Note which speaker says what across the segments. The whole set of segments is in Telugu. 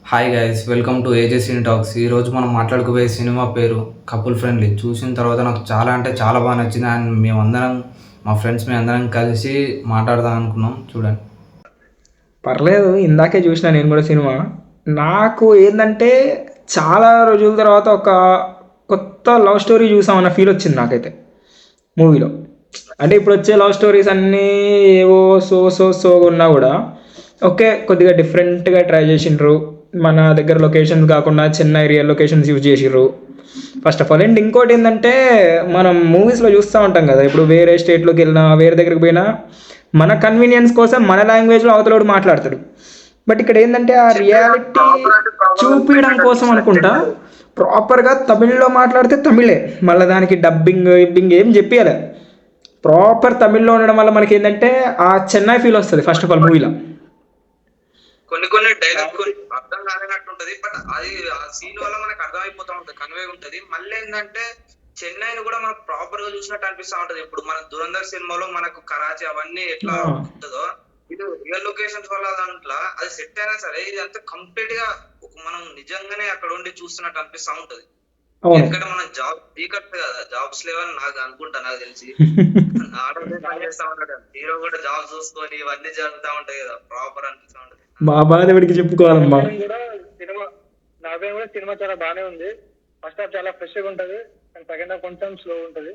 Speaker 1: Hi guys, welcome to ఏజే cine talks. ఈరోజు మనం మాట్లాడుకోబోయే సినిమా పేరు కపుల్ ఫ్రెండ్లీ. చూసిన తర్వాత నాకు చాలా అంటే చాలా బాగా నచ్చింది. అండ్ మేమందరం మా ఫ్రెండ్స్ మేమందరం కలిసి మాట్లాడదాం అనుకున్నాం. చూడండి.
Speaker 2: పర్లేదు, ఇందాకే చూసిన నేను కూడా సినిమా. నాకు ఏంటంటే చాలా రోజుల తర్వాత ఒక కొత్త లవ్ స్టోరీ చూసామన్న ఫీల్ వచ్చింది నాకైతే మూవీలో. అంటే ఇప్పుడు వచ్చే లవ్ స్టోరీస్ అన్నీ ఏవో సో ఉన్నా కూడా ఓకే, కొద్దిగా డిఫరెంట్గా ట్రై చేసిండ్రు. మన దగ్గర లొకేషన్స్ కాకుండా చెన్నై రియల్ లొకేషన్స్ యూజ్ చేసిర్రు ఫస్ట్ ఆఫ్ ఆల్. అండ్ ఇంకోటి ఏంటంటే మనం మూవీస్లో చూస్తూ ఉంటాం కదా, ఇప్పుడు వేరే స్టేట్లోకి వెళ్ళినా వేరే దగ్గరికి పోయినా మన కన్వీనియన్స్ కోసం మన లాంగ్వేజ్లో అవతలోడు మాట్లాడతాడు. బట్ ఇక్కడ ఏంటంటే ఆ రియాలిటీ చూపించడం కోసం అనుకుంటా ప్రాపర్గా తమిళ్లో మాట్లాడితే తమిళే, మళ్ళీ దానికి డబ్బింగ్ ఇబ్బింగ్ ఏం చెప్పాలి. ప్రాపర్ తమిళ్లో ఉండడం వల్ల మనకి ఏంటంటే ఆ చెన్నై ఫీల్ వస్తుంది ఫస్ట్ ఆఫ్ ఆల్ మూవీలో.
Speaker 3: కొన్ని కొన్ని డైలాగ్ కొన్ని అర్థం కాలేనట్టు ఉంటది, బట్ అది ఆ సీన్ వల్ల మనకు అర్థమైపోతా ఉంటది, కన్వే ఉంటది. మళ్ళీ ఏంటంటే చెన్నైని కూడా మనకు ప్రాపర్ గా చూసినట్టు అనిపిస్తా ఉంటది. ఇప్పుడు మన దురంధర్ సినిమాలో మనకు కరాచీ అవన్నీ ఎట్లా ఉంటుందో, ఇది రియల్ లొకేషన్స్ వల్ల దాంట్లో అది సెట్ అయినా సరే ఇది అంతా కంప్లీట్ గా మనం నిజంగానే అక్కడ ఉండి చూస్తున్నట్టు అనిపిస్తా ఉంటది. ఎందుకంటే మనం జాబ్ సీకర్స్ కదా, జాబ్స్ లేవని నాకు అనుకుంటా, నాకు తెలిసి ఆడవాళ్ళు పని చేస్తా ఉంటాడు, హీరో కూడా జాబ్ చూసుకొని ఇవన్నీ జరుగుతా ఉంటాయి కదా, ప్రాపర్ అనిపిస్తా ఉంటది.
Speaker 2: మా బాధ ఎవరికి చెప్పుకోవాలమ్మా.
Speaker 4: సినిమా నాపై కూడా సినిమా చాలా బానే ఉంది. ఫస్ట్ హాఫ్ చాలా ఫ్రెష్ గా ఉంటది, సెకండ్ హాఫ్ కొంచెం స్లో ఉంటది.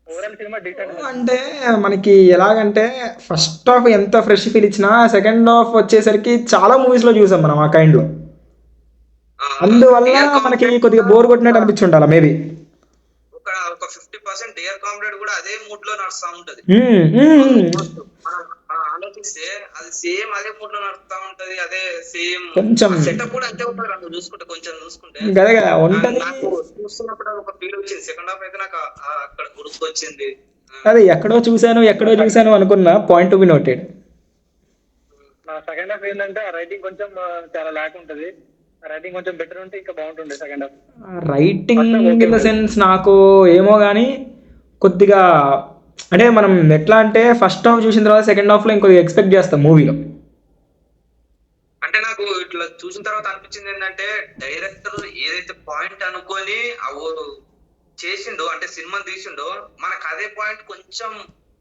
Speaker 4: Overall cinema decent.
Speaker 2: అంటే మనకి ఎలాగంటే ఫస్ట్ హాఫ్ ఎంత ఫ్రెష్ ఫీల్ ఇచ్చినా సెకండ్ హాఫ్ వచ్చేసరికి చాలా మూవీస్ లో చూసాం మనం ఆ కైండ్ లో. అందువల్ల మనకి కొద్దిగా బోర్ కొట్టినట్టు అనిపించుండాలి మేబీ.
Speaker 3: ఒక 50% డియర్ కామ్రేడ్ కూడా అదే మూడ్ లో నడుస్తా ఉంటది. మనం ఆలోచిస్తే అది సేమ్ అదే మూడ్ లో నడుస్తా ఉంటది, అదే సేమ్
Speaker 2: కొంచెం
Speaker 3: సెటప్ కూడా అంతే ఉంటది. నాకు చూసుకుంటే కొంచెం చూసుకుంటే నాకు చూస్తున్నప్పుడు ఒక ఫీల్ వచ్చింది. సెకండ్ హాఫ్ అయితే నాకు అక్కడ గుర్తుకొచ్చింది.
Speaker 2: అదే ఎక్కడో చూసాను అనుకున్నా. Point to be noted.
Speaker 4: నా సెకండ్ హాఫ్ ఏంటంటే ఆ రైటింగ్ కొంచెం చాలా ల్యాక్ ఉంటది. రైటింగ్ కొంచెం బెటర్ ఉంటే ఇంకా బాగుంటుండే second half.
Speaker 2: Writing in the sense నాకు ఏమో కానీ కొద్దిగా అంటే మనం ఎట్లా అంటే ఫస్ట్ హాఫ్ చూసిన తర్వాత సెకండ్ హాఫ్ లో ఇంకొద్దిగా ఎక్స్పెక్ట్ చేస్తాం మూవీలో.
Speaker 3: అంటే నాకు ఇట్లా చూసిన తర్వాత అనిపించింది ఏంటంటే డైరెక్టర్ ఏదైతే పాయింట్ అనుకొని చేసిండో, అంటే సినిమా తీసిండో, మనకు అదే పాయింట్ కొంచెం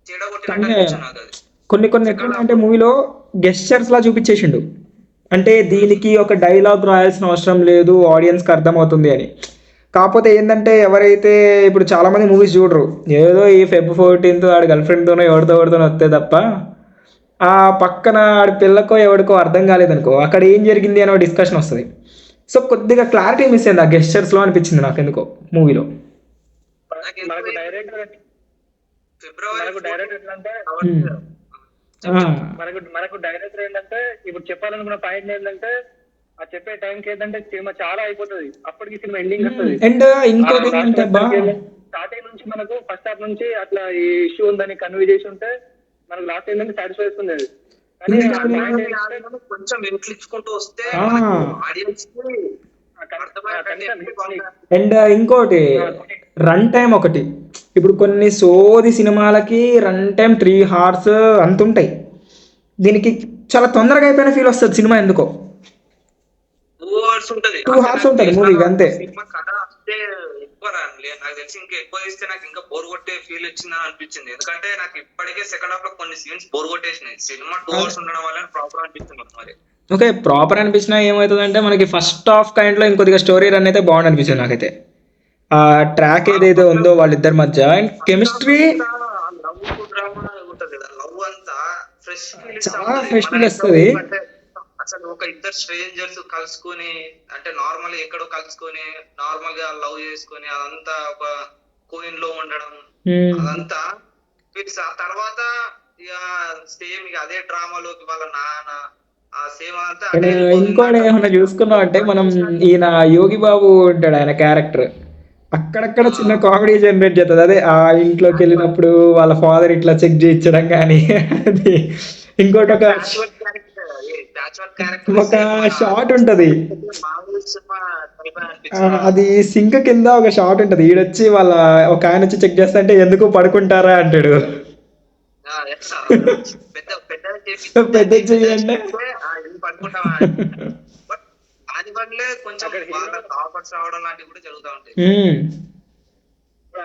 Speaker 3: తేడా కొట్టినట్టు అనిపించింది నాకు. అది
Speaker 2: కొన్ని ఎట్లా అంటే మూవీలో గెస్చర్స్ లా చూపించేసిండు. అంటే దీనికి ఒక డైలాగ్ రాయాల్సిన అవసరం లేదు, ఆడియన్స్కి అర్థమవుతుంది అని. కాకపోతే ఏంటంటే ఎవరైతే ఇప్పుడు చాలామంది మూవీస్ చూడరు, ఏదో ఈ Feb 14 ఆడి గర్ల్ ఫ్రెండ్తోనో ఎవరితోనో వస్తే తప్ప ఆ పక్కన ఆడి పిల్లకో ఎవరికో అర్థం కాలేదనుకో అక్కడ ఏం జరిగింది అనే డిస్కషన్ వస్తుంది. సో కొద్దిగా క్లారిటీ మిస్ అయింది ఆ గెస్చర్స్లో అనిపించింది నాకు ఎందుకో మూవీలో.
Speaker 4: మనకు డైరెక్టర్ ఏంటంటే ఇప్పుడు చెప్పాలనుకున్న పాయింట్ ఏంటంటే ఆ చెప్పే టైంకి ఏంటంటే సినిమా చాలా అయిపోతుంది, అప్పటికి సినిమా ఎండింగ్ వస్తుంది.
Speaker 2: అండ్ ఇంకోటి ఏంటంటే
Speaker 4: స్టార్టింగ్ నుంచి మనకు ఫస్ట్ హాఫ్ నుంచి అట్లా ఈ ఇష్యూ ఉందని కన్వే చేసి ఉంటే మనకు లాస్ట్ ఏంటంటే సాటిస్ఫై అవుతుంది.
Speaker 3: కొంచెం వెంట్లించుకుంటూ వస్తే ఆడియన్స్
Speaker 2: అండ్ ఇంకోటి రన్ టైం ఒకటి. ఇప్పుడు కొన్ని సోది సినిమాలకి రన్ టైం 3 hours అంత ఉంటాయి, దీనికి చాలా తొందరగా అయిపోయిన ఫీల్ వస్తుంది సినిమా ఎందుకో.
Speaker 3: 2 hours ఉంటది,
Speaker 2: 2 hours ఉంటుంది మూవీ అంతే.
Speaker 3: కథ అంటే ఎక్కువ రానులే, నాకు తెలిసి ఇంకా ఎక్కువ ఇస్తే నాకు ఇంకా బోర్ కొట్టే ఫీల్ వచ్చిందని అనిపించింది. ఎందుకంటే నాకు ఇప్పటికే సెకండ్ హాఫ్ లో కొన్ని సీన్స్ బోర్ కొట్టేసినాయి. సినిమా 2 hours ఉండడం వల్ల ప్రాపర్ అనిపిస్తుంది మరి.
Speaker 2: ఓకే, ప్రాపర్ అనిపించినా ఏమవుతుందంటే మనకి ఫస్ట్ హాఫ్ కైండ్ లో ఇంకొద్దిగా స్టోరీ రన్ అయితే బాగుంది అనిపించింది నాకైతే. ఆ ట్రాక్ ఏదైతే ఉందో వాళ్ళిద్దరి మధ్య అండ్ కెమిస్ట్రీ
Speaker 3: లవ్ అంతా ఫ్రెష్
Speaker 2: చాలా ఫ్రెష్ ఫీల్ వస్తుంది.
Speaker 3: అసలు ఒక ఇద్దరు స్ట్రేంజర్స్ కలుసుకొని, అంటే నార్మల్ ఎక్కడో కలుసుకొని నార్మల్ గా లవ్ చేసుకొని అదంతా ఒక కోయిన్ లో ఉండడం, అదంతా ఆ తర్వాత ఇక సేమ్ ఇక అదే డ్రామాలోకి వాళ్ళ నాన్న
Speaker 2: ఇంకోటి ఏమన్నా చూసుకున్నాం అంటే మనం ఈయన యోగి బాబు ఉంటాడు, ఆయన క్యారెక్టర్ అక్కడక్కడ చిన్న కామెడీ జనరేట్ చేస్తుంది. అదే ఆ ఇంట్లోకి వెళ్ళినప్పుడు వాళ్ళ ఫాదర్ ఇట్లా చెక్ చేయించడం కానీ, అది ఇంకోటి ఒక షార్ట్ ఉంటది, అది సింక్ కింద ఒక షార్ట్ ఉంటది. ఈడొచ్చి వాళ్ళ ఒక ఆయన వచ్చి చెక్ చేస్తా అంటే ఎందుకు పడుకుంటారా అంటాడు. పెద్ద చెయ్యండి
Speaker 3: వల్లే కొంచెం వాళ్ళకి ఆఫర్స్ రావడం లాంటివి కూడా జరుగుతూ ఉంటాయి.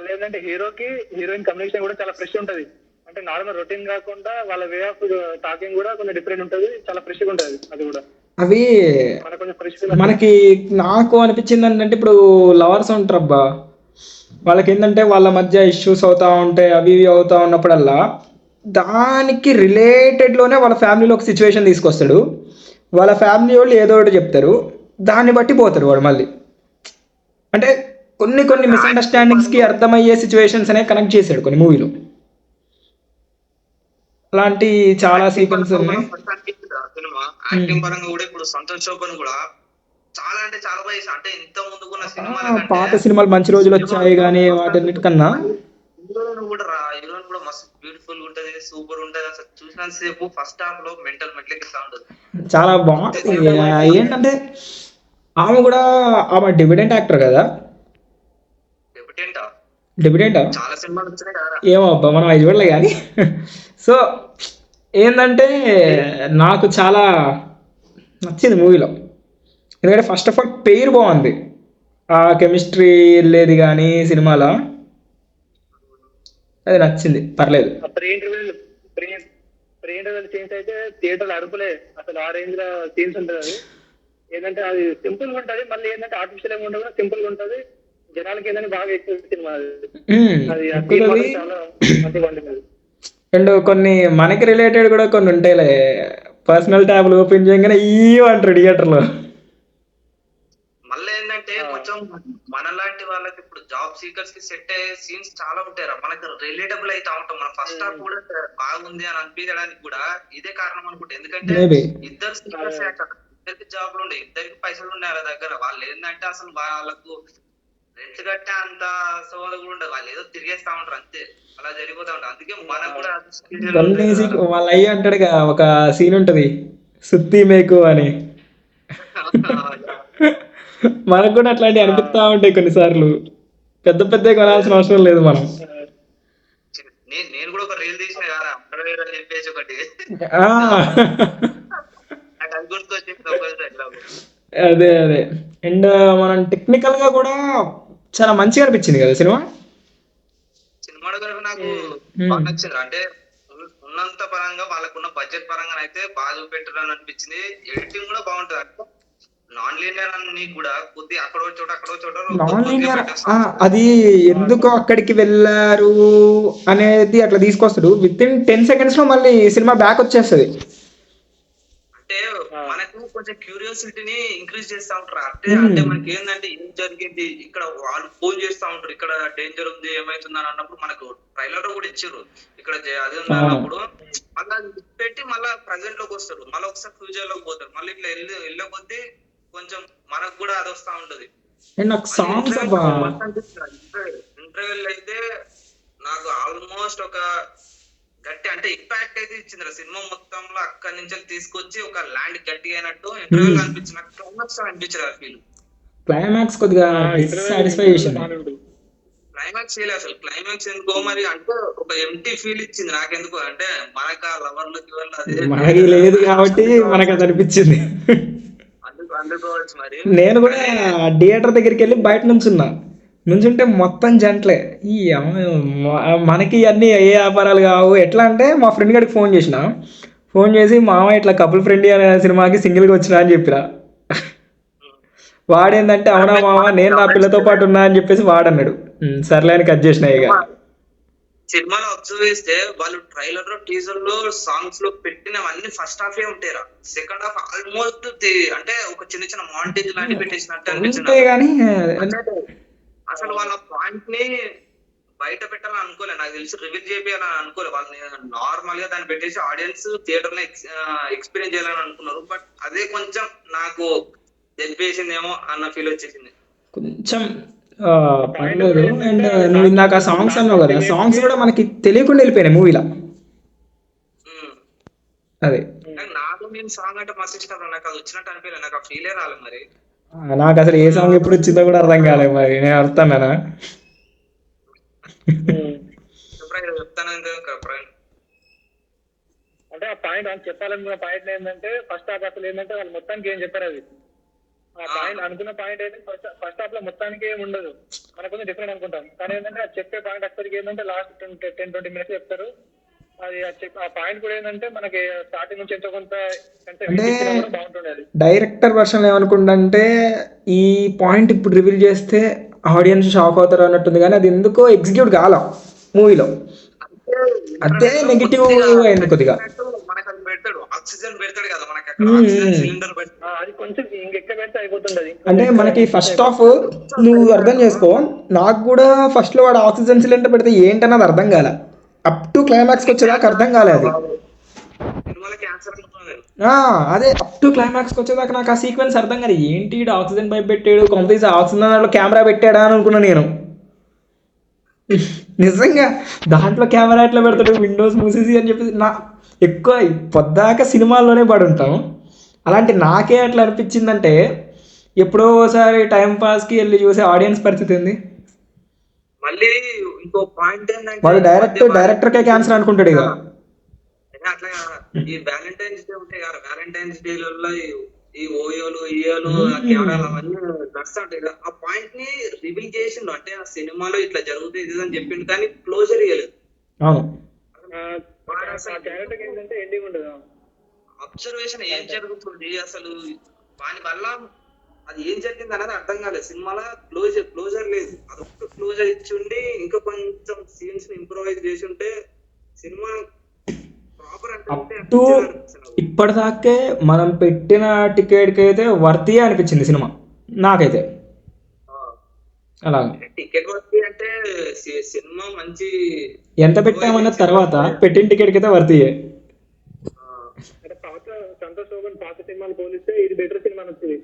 Speaker 4: లేదంటే హీరోకి హీరోయిన్ కమ్యూనికేషన్ కూడా చాలా ఫ్రెష్ ఉంటది. అంటే నార్మల్ రొటీన్ కాకుండా వాళ్ళ వే ఆఫ్ టాకింగ్ కూడా కొంచెం డిఫరెంట్ ఉంటది, చాలా ఫ్రెష్ గా ఉంటది. అది కూడా
Speaker 2: అవి
Speaker 4: మనకు కొంచెం ఫ్రెష్
Speaker 2: మనకి నాకు అనిపించింది ఏంటంటే ఇప్పుడు లవర్స్ ఉంటారబ్బా, వాళ్ళకి ఏంటంటే వాళ్ళ మధ్య ఇష్యూస్ అవుతా ఉంటాయి, అవి ఇవి అవుతా ఉన్నప్పుడల్లా దానికి రిలేటెడ్లోనే వాళ్ళ ఫ్యామిలీలో ఒక సిచ్యువేషన్ తీసుకొస్తాడు. వాళ్ళ ఫ్యామిలీ వాళ్ళు ఏదో ఒకటి చెప్తారు, దాన్ని బట్టి పోతారు వాడు మళ్ళీ. అంటే కొన్ని కొన్ని మిస్అండర్స్టాండింగ్స్కి అర్థమయ్యే సిచ్యువేషన్స్ అనేవి కనెక్ట్ చేశాడు కొన్ని మూవీలో. అలాంటి చాలా సీక్వెన్స్ ఉన్నాయి.
Speaker 3: సినిమా యాక్టింగ్ పరంగా కూడా ఇప్పుడు సంతోష్ శోభన్ కూడా చాలా అంటే చాలా బాగా చేశాడు. అంటే ఇంత ముందుకున్న సినిమాల
Speaker 2: పాత సినిమాలు మంచి రోజులు వచ్చాయి కానీ వాటన్నిటికన్నా
Speaker 3: హీరోయిన్ కూడా హీరోయిన్ కూడా మస్తు బ్యూటిఫుల్ ఉంటది, సూపర్ ఉంటది. అసలు చూసినంత సేపు ఫస్ట్ హాఫ్ లో మెంటల్ మెట్లెక్కిస్తా ఉంటది.
Speaker 2: చాలా బాగుంటుంది. ఏంటంటే ఆమె కూడా ఆమె డెబ్యూటెంట్ యాక్టర్ కదా, డెబ్యూటెంటా
Speaker 3: చాలా సినిమాలు వచ్చినాయి కదా.
Speaker 2: ఏమో అబ్బా మనం అది చూడలే కానీ. సో ఏంటంటే నాకు చాలా నచ్చింది మూవీలో. ఎందుకంటే ఫస్ట్ ఆఫ్ ఆల్ పేరు బాగుంది, ఆ కెమిస్ట్రీ వెళ్ళేది కానీ సినిమాలో అది నచ్చింది, పర్లేదు.
Speaker 4: ప్రీ ఇంటర్వ్యూ సీన్స్ అయితే థియేటర్ అడుపులే, అసలు ఆ రేంజ్ లో సీన్స్ ఉంటది. అది ఏంటంటే అది సింపుల్ గా ఉంటది, మళ్ళీ ఏంటంటే ఆర్టిఫిషియల్ గా ఉండదు, సింపుల్ గా ఉంటది. జనాలకి ఏంటంటే బాగా ఎక్కువ సినిమా అది చాలా మంచిగా ఉంటుంది.
Speaker 2: అండ్ కొన్ని మనకి రిలేటెడ్ కూడా కొన్ని ఉంటాయిలే, పర్సనల్ ట్యాబ్లు ఓపెన్ చేయగానే ఈ అంటారు థియేటర్లో.
Speaker 3: మళ్ళీ ఏంటంటే కొంచెం మనలాంటి వాళ్ళకి ఇప్పుడు జాబ్ సీకర్స్ కి సెట్ అయ్యే సీన్స్ చాలా ఉంటాయి, మనకి రిలేటబుల్ అయితే ఉంటాం. మన ఫస్ట్ హాఫ్ కూడా బాగుంది అని అనిపించడానికి కూడా ఇదే కారణం అనుకుంటా. ఎందుకంటే ఇద్దరు సీకర్స్ ఇద్దరికి జాబ్లు ఉండే, ఇద్దరికి పైసలు ఉన్నాయి వాళ్ళ దగ్గర. వాళ్ళు ఏంటంటే అసలు వాళ్ళకు రెంట్ కట్టే అంత సోద కూడా ఉండదు, వాళ్ళు ఏదో తిరిగేస్తా ఉంటారు అంతే, అలా జరిగిపోతా ఉంటారు. అందుకే మనకు కూడా
Speaker 2: వాళ్ళ అయ్య అంటాడుగా ఒక సీన్ ఉంటది, సుత్తి మేకు అని. మనకు కూడా అట్లాంటివి అనిపిస్తా ఉంటాయి కొన్నిసార్లు, పెద్ద పెద్ద కొనాల్సిన అవసరం లేదు మనం.
Speaker 3: నేను కూడా ఒక రీల్ తీసిన కదా అండర్వేర్ అని చెప్పేసి ఒకటి, అది గుర్తొచ్చింది.
Speaker 2: అదే అదే. అండ్ మనం టెక్నికల్ గా కూడా చాలా మంచిగా అనిపించింది కదా సినిమా.
Speaker 3: సినిమాటోగ్రఫీ నాకు బాగా నచ్చింది. అంటే ఉన్నంత పరంగా వాళ్ళకున్న బడ్జెట్ పరంగా అయితే బాగా చూపెట్టారని అనిపించింది. ఎడిటింగ్ కూడా బాగుంటది. అంటే నాన్ లీనియర్ అని కూడా కొద్దిగా అక్కడో చోట
Speaker 2: నాన్ లీనియర్ అది ఎందుకు అక్కడికి వెళ్ళారు అనేది అట్లా తీసుకొస్తాడు. విత్ ఇన్ 10 seconds లో మళ్ళీ సినిమా బ్యాక్ వచ్చేస్తుంది.
Speaker 3: అంటే మనకు కొంచెం క్యూరియాసిటీని ఇంక్రీజ్ చేస్తా ఉంటారు. అంటే మనకి ఏంటంటే ఏం జరిగింది ఇక్కడ, వాళ్ళు ఫోన్ చేస్తా ఉంటారు ఇక్కడ డేంజర్ ఉంది ఏమైతుంది అని అన్నప్పుడు మనకు ట్రైలర్ లో కూడా ఇచ్చారు ఇక్కడ అది ఉంది అన్నప్పుడు మళ్ళీ పెట్టి మళ్ళీ ప్రజెంట్ లోకి వస్తారు, మళ్ళీ ఒకసారి ఫ్యూచర్ లోకి పోతారు, మళ్ళీ ఇట్లా వెళ్ళే కొద్దీ కొంచెం మనకు కూడా అది వస్తా ఉంటది. ఇంటర్వెల్ అయితే నాకు ఆల్మోస్ట్ ఒక గట్టి అంటే ఇంపాక్ట్ అయితే ఇచ్చింది సినిమా మొత్తంలో. అక్కడి నుంచి తీసుకొచ్చి ఒక ల్యాండ్ గట్టి అయినట్టు ఇంటర్వ్యూ అనిపించింది, నాకు క్లైమాక్స్ అనిపించదు ఆ ఫీల్.
Speaker 2: క్లైమాక్స్ కొద్దిగా సాటిస్ఫై చేసింది.
Speaker 3: క్లైమాక్స్ చేయలేదు అసలు, క్లైమాక్స్ ఎందుకో మరి అంటే ఒక ఎంటీ ఫీల్ ఇచ్చింది నాకెందుకు అంటే, మనకు ఆ లవర్లకి
Speaker 2: మనకి లేదు కాబట్టి మనకు అది అనిపించింది.
Speaker 3: అందుకోవచ్చు మరి.
Speaker 2: నేను కూడా థియేటర్ దగ్గరికి వెళ్ళి బయట నుంచుంటే మొత్తం జంటలే. ఈ మనకి అన్నీ ఏ వ్యాపారాలు కావు. ఎట్లా అంటే మా ఫ్రెండ్ గారికి ఫోన్ చేసి మామ ఇట్లా కపుల్ ఫ్రెండ్ అనే సినిమాకి సింగిల్గా వచ్చినా అని చెప్పిరా. వాడేందంటే అవునా మామ నేను నా పిల్లతో పాటు ఉన్నా అని చెప్పేసి వాడన్నాడు. సర్లే అని కట్ చేసిన. ఇక
Speaker 3: సినిమాలో అబ్జర్వ్ చేస్తే వాళ్ళు ట్రైలర్ లో టీజర్ లో సాంగ్స్ లో పెట్టినవన్నీ ఫస్ట్ హాఫ్ ఏ ఉంటాయిరా, సెకండ్ హాఫ్ ఆల్మోస్ట్ అంటే ఒక చిన్న చిన్న మాంటేజ్ లాంటి పెట్టేసినట్టు అనిపించింది. అసలు వాళ్ళ పాయింట్ ని బయట పెట్టాలని అనుకోలే, నాకు తెలిసి రివీల్ చేయాలని అనుకోలే. వాళ్ళని నార్మల్ గా దాన్ని పెట్టేసి ఆడియన్స్ థియేటర్ లో ఎక్స్పీరియన్స్ చేయాలని అనుకున్నారు. బట్ అదే కొంచెం నాకు దెబ్బేసిందేమో అన్న ఫీల్ వచ్చేసింది కొంచెం.
Speaker 2: పర్లేదు. అండ్ నువ్వు ఇందాక సాంగ్స్ అన్నావు కదా, సాంగ్స్ కూడా మనకి తెలియకుండా వెళ్ళిపోయినాయి మూవీలో. అదే
Speaker 3: నాకు నేను సాంగ్ అంటే మస్తు ఇష్టం, నాకు అది వచ్చినట్టు అనిపించలేదు, నాకు ఆ ఫీలే రాలేదు. మరి
Speaker 2: నాకు అసలు ఏ సాంగ్ ఎప్పుడు వచ్చిందో కూడా అర్థం కాలేదు. మరి నేను అర్థమేనా
Speaker 3: చెప్తాను
Speaker 4: అంటే ఆ పాయింట్ చెప్పాలనుకున్న పాయింట్ ఏంటంటే ఫస్ట్ హాఫ్ అసలు ఏంటంటే వాళ్ళు మొత్తానికి ఏం చెప్పారు, అది ఆ పాయింట్ పాయింట్ అనుకున్న పాయింట్ అయితే ఫస్ట్ హాఫ్ లో మొత్తానికి ఏమి ఉండదు, మనకు కొంచెం డిఫరెంట్ అనుకుంటాం. కానీ ఏంటంటే అది చెప్పే పాయింట్ అక్కడికి ఏంటంటే లాస్ట్ 10-20 మినిట్స్ చెప్తారు. అది ఆ పాయింట్ కూడా ఏంటంటే మనకి స్టార్టింగ్ నుంచి ఎంతో కొంత
Speaker 2: అంటే
Speaker 4: బాగుంటుండేది.
Speaker 2: డైరెక్టర్ వర్షన్ ఏమనుకుంటే ఈ పాయింట్ ఇప్పుడు రివీల్ చేస్తే ఆడియన్స్ షాక్ అవుతారు అన్నట్టుంది, కానీ అది ఎందుకో ఎగ్జిక్యూట్ కాల మూవీలో. అదే నెగిటివ్ అయింది కొద్దిగా.
Speaker 3: మనకు అది పెడతాడు, ఆక్సిజన్ పెడతాడు కదా మనకి అక్కడ, ఆక్సిజన్ సిలిండర్ పెడతాడు.
Speaker 4: అది కొంచెం ఇంకెక్క పెడితే అయిపోతుండది.
Speaker 2: అంటే మనకి ఫస్ట్ హాఫ్ నువ్వు అర్థం చేసుకో, నాకు కూడా ఫస్ట్ లో వాడు ఆక్సిజన్ సిలిండర్ పెడితే ఏంటన్నది అర్థం కాల, అప్ టు క్లైమాక్స్కి వచ్చేదాకా అర్థం కాలేదు.
Speaker 3: సినిమాలో క్యాన్సర్ అనుకున్నాను.
Speaker 2: అదే అప్ టు క్లైమాక్స్కి వచ్చేదాకా నాకు ఆ సీక్వెన్స్ అర్థం కాదు. ఏంటి ఆక్సిజన్ పైప్ పెట్టాడు, కంప్లీట్ ఆక్సిజన్ కెమెరా పెట్టాడా అని అనుకున్నా నేను. నిజంగా దాంట్లో కెమెరా ఎట్లా పెడతాడు, విండోస్ మూసేసి అని చెప్పేసి. నా ఎక్కువ పొద్దాక సినిమాల్లోనే పడి ఉంటాం, అలాంటి నాకే అట్లా అనిపించిందంటే ఎప్పుడో ఒకసారి టైం పాస్కి వెళ్ళి చూసే ఆడియన్స్ పరిస్థితి ఏంది.
Speaker 3: మళ్ళీ ఇంకో పాయింట్ ఏంటంటే
Speaker 2: వాడు డైరెక్టర్కే క్యాన్సర్ అనుకుంటాడు ఇక.
Speaker 3: అట్లా ఈ వ్యాలంటైన్స్ డే ఉంటాయి కదా, వ్యాలంటైన్స్ డే ఈ ఓయోలు ఈయోలు కెమెరాలు అవన్నీ నడుస్తుంటాయి కదా, ఆ పాయింట్ ని రివీల్ చేసిండు. అంటే ఆ సినిమాలో ఇట్లా జరుగుతుంది అని చెప్పిండు, కానీ క్లోజర్ ఇవ్వలేదు. అబ్జర్వేషన్ ఏం జరుగుతుంది అసలు, దాని వల్ల అది ఏం జరిగింది అనేది అర్థం కాలేదు. సినిమాలో క్లోజర్ లేదు. అదొక్క క్లోజర్ ఇచ్చి ఉండి ఇంకా కొంచెం సీన్స్ ని ఇంప్రూవైజ్ చేసి ఉంటే సినిమా ప్రాపర్ అంటే
Speaker 2: ఇప్పటిదాకే మనం పెట్టిన టికెట్కి అయితే వర్తీ అనిపించింది సినిమా నాకైతే. అలా
Speaker 3: టికెట్ వర్తీ అంటే సినిమా మంచి
Speaker 2: ఎంత పెట్టామన్న తర్వాత పెట్టిన టికెట్కి అయితే వర్తీయే.
Speaker 4: సంతోష్ పాత సినిమాలు పోలిస్తే ఇది బెటర్ సినిమా వచ్చింది.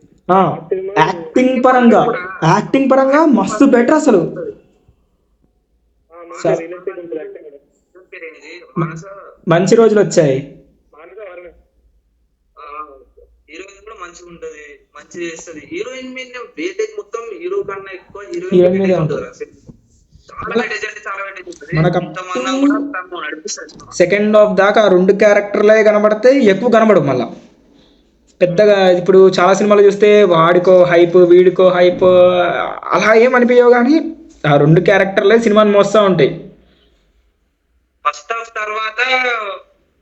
Speaker 2: యాక్టింగ్ పరంగా మస్తు బెటర్ అసలు. మంచి రోజులు వచ్చాయి.
Speaker 3: హీరోయిన్ కూడా మంచిగా ఉంటది, మంచిగా చేస్తుంది. హీరోయిన్ మీద వేటేజ్ మొత్తం హీరో కన్నా ఎక్కువ హీరోయిన్ మీద ఉంటుంది.
Speaker 2: సెకండ్ హాఫ్ దాకా ఆ 2 క్యారెక్టర్లే కనబడితే ఎక్కువ కనబడు మళ్ళా పెద్దగా. ఇప్పుడు చాలా సినిమాలు చూస్తే వాడికో హైప్ వీడికో హైప్ అలా ఏం అనిపించవు, కానీ ఆ 2 క్యారెక్టర్లే సినిమాని మోస్తూ ఉంటాయి.
Speaker 3: ఫస్ట్ హాఫ్ తర్వాత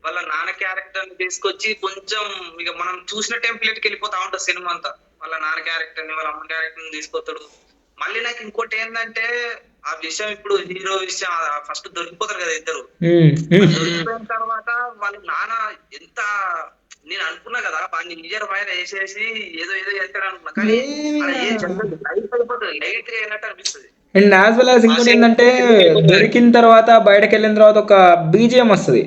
Speaker 3: వాళ్ళ నాన్న క్యారెక్టర్ ని తీసుకొచ్చి కొంచెం ఇక మనం చూసిన టెంప్లెట్ కి వెళ్ళిపోతా ఉంటుంది సినిమా అంతా. వాళ్ళ నాన్న క్యారెక్టర్ ని వాళ్ళ అమ్మ క్యారెక్టర్ ని తీసుకొస్తాడు. మళ్ళీ నాకు ఇంకోటి ఏంటంటే ఆ విషయం ఇప్పుడు హీరో విషయం ఫస్ట్ దొరికిపోతారు కదా ఇద్దరు. దొరికిపోయిన తర్వాత వాళ్ళ నాన్న ఎంత నేను అనుకున్నా కదా వాడిని నిజర్ పైన వేసేసి ఏదో చేస్తాడు అనుకున్నా, కానీ లైట్ అయిపోతుంది, లైట్ గా అయినట్టు అనిపిస్తుంది.
Speaker 2: అండ్ యాజ్ వెల్ యాజ్ ఇంకోటి ఏంటంటే దొరికిన తర్వాత బయటకు వెళ్ళిన తర్వాత ఒక బీజిఎం వస్తుంది.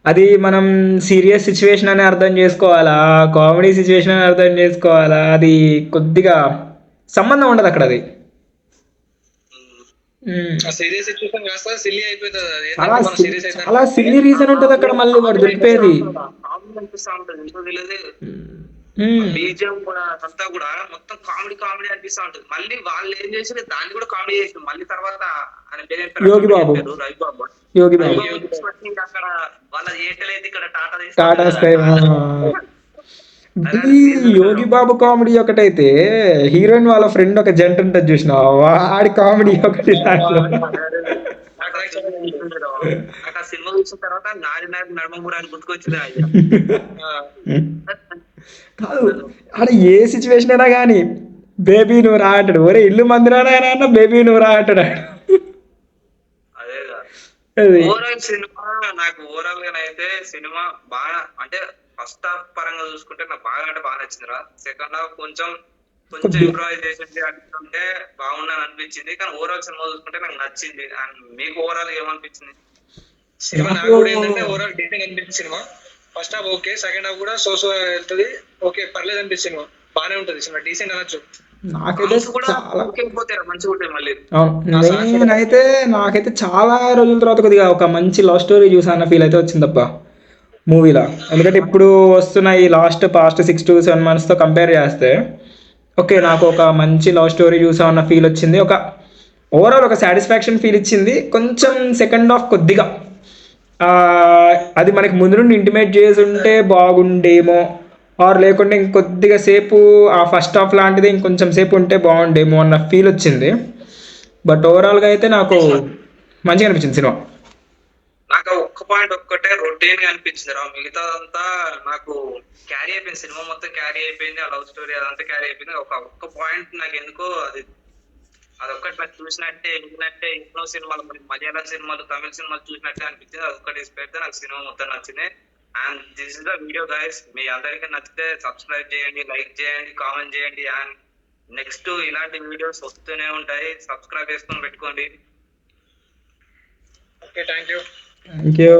Speaker 2: అది మనం సీరియస్ సిచ్యువేషన్ అని అర్థం చేసుకోవాలా, కామెడీ సిచ్యువేషన్ అని అర్థం చేసుకోవాలా, అది కొద్దిగా సంబంధం ఉండదు అక్కడ. అది చాలా సిల్లీ రీజన్ ఉంటుంది అక్కడ. మళ్ళీ వాడు దొరికిపోయేది
Speaker 3: బీజం కూడా అంతా కూడా మొత్తం కామెడీ అనిపిస్తా ఉంటుంది. మళ్ళీ వాళ్ళు ఏం చేసి దాన్ని కూడా కామెడీ చేసి మళ్ళీ తర్వాత
Speaker 2: యోగి బాబు
Speaker 3: అక్కడ వాళ్ళ ఏటలేదు ఇక్కడ
Speaker 2: టాటా స్కై. యోగి బాబు కామెడీ ఒకటైతే హీరోయిన్ వాళ్ళ ఫ్రెండ్ ఒక జంట ఉంటుంది చూసిన, వాడి కామెడీ ఒకటి.
Speaker 3: సినిమా చూసిన తర్వాత నాడి నడమూరాన్ని గుర్తుకొచ్చింది.
Speaker 2: కాదు ఆడ ఏ సిచ్యువేషన్ అయినా కానీ బేబీ నువ్వు రా అంటాడు. ఒరే ఇల్లు మందిరానా బేబీ నువ్వు రా అంటాడు.
Speaker 3: ఓవరాల్ సినిమా నాకు ఓవరాల్ గా అయితే సినిమా బాగా, అంటే ఫస్ట్ హాఫ్ పరంగా చూసుకుంటే నాకు బాగా నచ్చిందిరా. సెకండ్ హాఫ్ కొంచెం ఇంప్రూవైజేషన్ అంటే బాగుందని అనిపించింది, కానీ ఓవరాల్ సినిమా చూసుకుంటే నాకు నచ్చింది. అండ్ మీకు ఓవరాల్ ఏమనిపించింది?
Speaker 4: సినిమా నాకు కూడా ఏంటంటే ఓవరాల్ డీసెంట్ అనిపించింది cinema. First half okay, second half కూడా సో వెళ్తుంది, ఓకే పర్లేదు అనిపించింది. సినిమా బాగానే ఉంటుంది, సినిమా డీసెంట్ అనొచ్చు.
Speaker 2: నాకైతే చాలా రోజుల తర్వాత కొద్దిగా ఒక మంచి లవ్ స్టోరీ చూసాన్న ఫీల్ అయితే వచ్చింది తప్ప మూవీలో. ఎందుకంటే ఇప్పుడు వస్తున్న ఈ పాస్ట్ 6 to 7 months కంపేర్ చేస్తే ఓకే నాకు ఒక మంచి లవ్ స్టోరీ చూసామన్న ఫీల్ వచ్చింది. ఒక ఓవరాల్ ఒక సాటిస్ఫాక్షన్ ఫీల్ ఇచ్చింది. కొంచెం సెకండ్ హాఫ్ కొద్దిగా అది మనకి ముందు నుండి ఇంటిమేట్ చేసి ఉంటే బాగుండేమో ఆర్ లేకుంటే ఇంకొద్దిగా సేపు ఆ ఫస్ట్ హాఫ్ లాంటిది ఇంకొంచెం సేపు ఉంటే బాగుండేమో అన్న ఫీల్ వచ్చింది. బట్ ఓవరాల్గా అయితే నాకు మంచిగా అనిపించింది సినిమా.
Speaker 3: నాకు ఒక్క పాయింట్ ఒక్కటే రొటీన్ గా అనిపించింది రా, మిగతాదంతా నాకు క్యారీ అయిపోయింది. సినిమా మొత్తం క్యారీ అయిపోయింది, ఆ లవ్ స్టోరీ అదంతా క్యారీ అయిపోయింది. ఒక్క పాయింట్ నాకు ఎందుకో అదొక్కటి నాకు చూసినట్టే విన్నట్టే ఎన్నో సినిమాలు, మలయాళం సినిమాలు, తమిళ సినిమాలు చూసినట్టే అనిపించింది. అదొక్కటి పెడితే నాకు సినిమా మొత్తం నచ్చింది. And this is the video guys. మీ అందరికీ నచ్చితే సబ్స్క్రైబ్ చేయండి, లైక్ చేయండి, కామెంట్ చేయండి. అండ్ నెక్స్ట్ ఇలాంటి వీడియోస్ వస్తూనే ఉంటాయి, సబ్స్క్రైబ్ చేసుకొని పెట్టుకోండి. Okay, thank you.
Speaker 2: Thank you.